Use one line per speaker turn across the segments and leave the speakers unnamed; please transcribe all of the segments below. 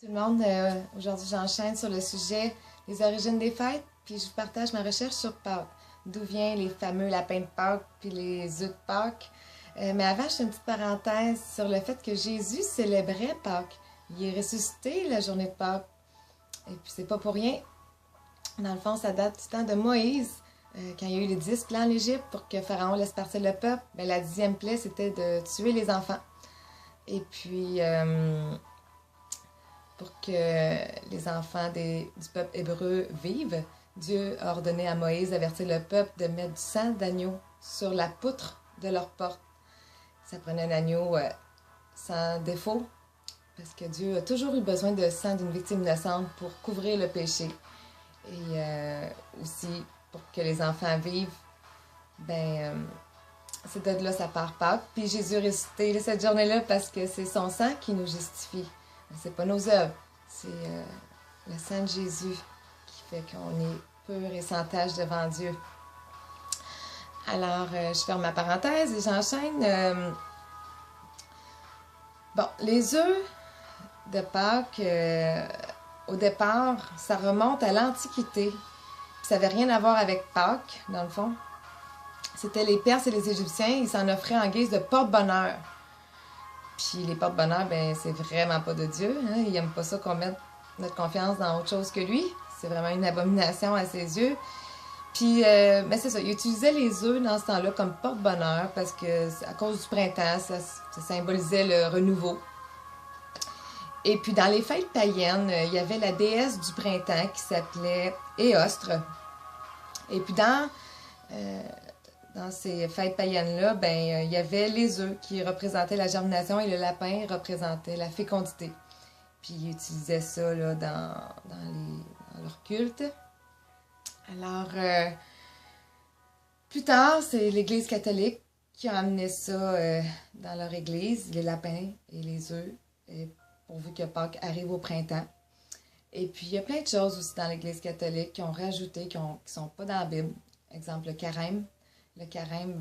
Tout le monde, aujourd'hui j'enchaîne sur le sujet des origines des fêtes, puis je vous partage ma recherche sur Pâques. D'où viennent les fameux lapins de Pâques, puis les œufs de Pâques. Mais avant, je fais une petite parenthèse sur le fait que Jésus célébrait Pâques. Il est ressuscité la journée de Pâques. Et puis c'est pas pour rien. Dans le fond, ça date du temps de Moïse, quand il y a eu les 10 plaies en Égypte pour que Pharaon laisse partir le peuple. Ben, la 10e plaie, c'était de tuer les enfants. Et puis, pour que les enfants du peuple hébreu vivent, Dieu a ordonné à Moïse d'avertir le peuple de mettre du sang d'agneau sur la poutre de leur porte. Ça prenait un agneau sans défaut, parce que Dieu a toujours eu besoin de sang d'une victime innocente pour couvrir le péché. Et aussi, pour que les enfants vivent, c'est de là ça part Pâques. Puis Jésus est ressuscité cette journée-là parce que c'est son sang qui nous justifie. C'est pas nos œuvres, c'est le sang de Jésus qui fait qu'on est pur et sans tache devant Dieu. Alors, je ferme ma parenthèse et j'enchaîne. Bon, les œufs de Pâques, au départ, ça remonte à l'Antiquité. Puis ça n'avait rien à voir avec Pâques, dans le fond. C'était les Perses et les Égyptiens, ils s'en offraient en guise de porte-bonheur. Puis les porte-bonheur, c'est vraiment pas de Dieu. Hein? Il n'aime pas ça qu'on mette notre confiance dans autre chose que lui. C'est vraiment une abomination à ses yeux. Puis, c'est ça, il utilisait les œufs dans ce temps-là comme porte-bonheur parce que, à cause du printemps, ça symbolisait le renouveau. Et puis, dans les fêtes païennes, il y avait la déesse du printemps qui s'appelait Éostre. Et puis, dans ces fêtes païennes-là, il y avait les œufs qui représentaient la germination et le lapin représentait la fécondité. Puis ils utilisaient ça là, dans leur culte. Alors, plus tard, c'est l'Église catholique qui a amené ça dans leur église, les lapins et les œufs, pourvu que Pâques arrive au printemps. Et puis, il y a plein de choses aussi dans l'Église catholique qui ont rajouté, qui ne sont pas dans la Bible. Exemple, le carême. Le carême,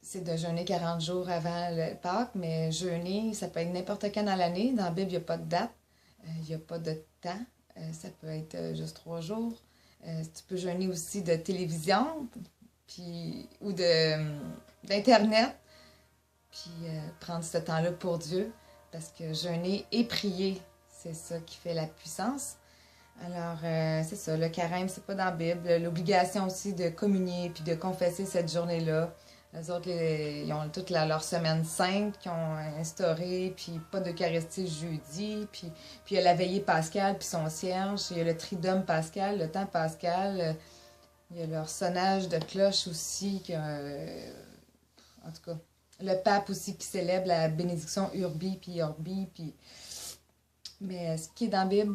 c'est de jeûner 40 jours avant le Pâques, mais jeûner, ça peut être n'importe quand dans l'année. Dans la Bible, il n'y a pas de date, il n'y a pas de temps. Ça peut être juste 3 jours. Tu peux jeûner aussi de télévision ou d'Internet, puis prendre ce temps-là pour Dieu, parce que jeûner et prier, c'est ça qui fait la puissance. Alors, c'est ça, le carême, c'est pas dans la Bible. L'obligation aussi de communier puis de confesser cette journée-là. Les autres, ils ont toute leur semaine sainte qu'ils ont instaurée, puis pas d'Eucharistie jeudi, puis il y a la veillée pascale, puis son cierge, il y a le triduum pascal, le temps pascal, il y a leur sonnage de cloche aussi, en tout cas, le pape aussi qui célèbre la bénédiction Urbi puis Orbi, mais ce qui est dans la Bible,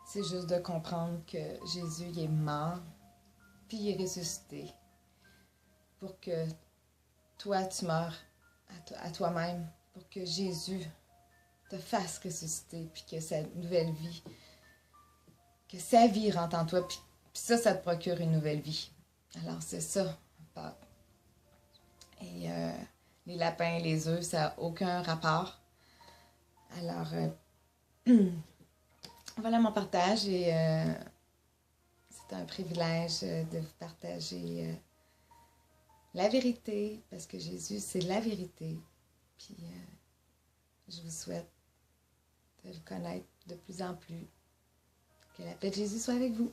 c'est juste de comprendre que Jésus il est mort, puis il est ressuscité, pour que toi, tu meurs à toi-même, pour que Jésus te fasse ressusciter, puis que sa nouvelle vie, que sa vie rentre en toi, puis ça te procure une nouvelle vie. Alors, c'est ça, Pâques. Et les lapins, les œufs, ça n'a aucun rapport. Alors, voilà mon partage et c'est un privilège de vous partager la vérité, parce que Jésus, c'est la vérité. Puis je vous souhaite de le connaître de plus en plus. Que la paix de Jésus soit avec vous.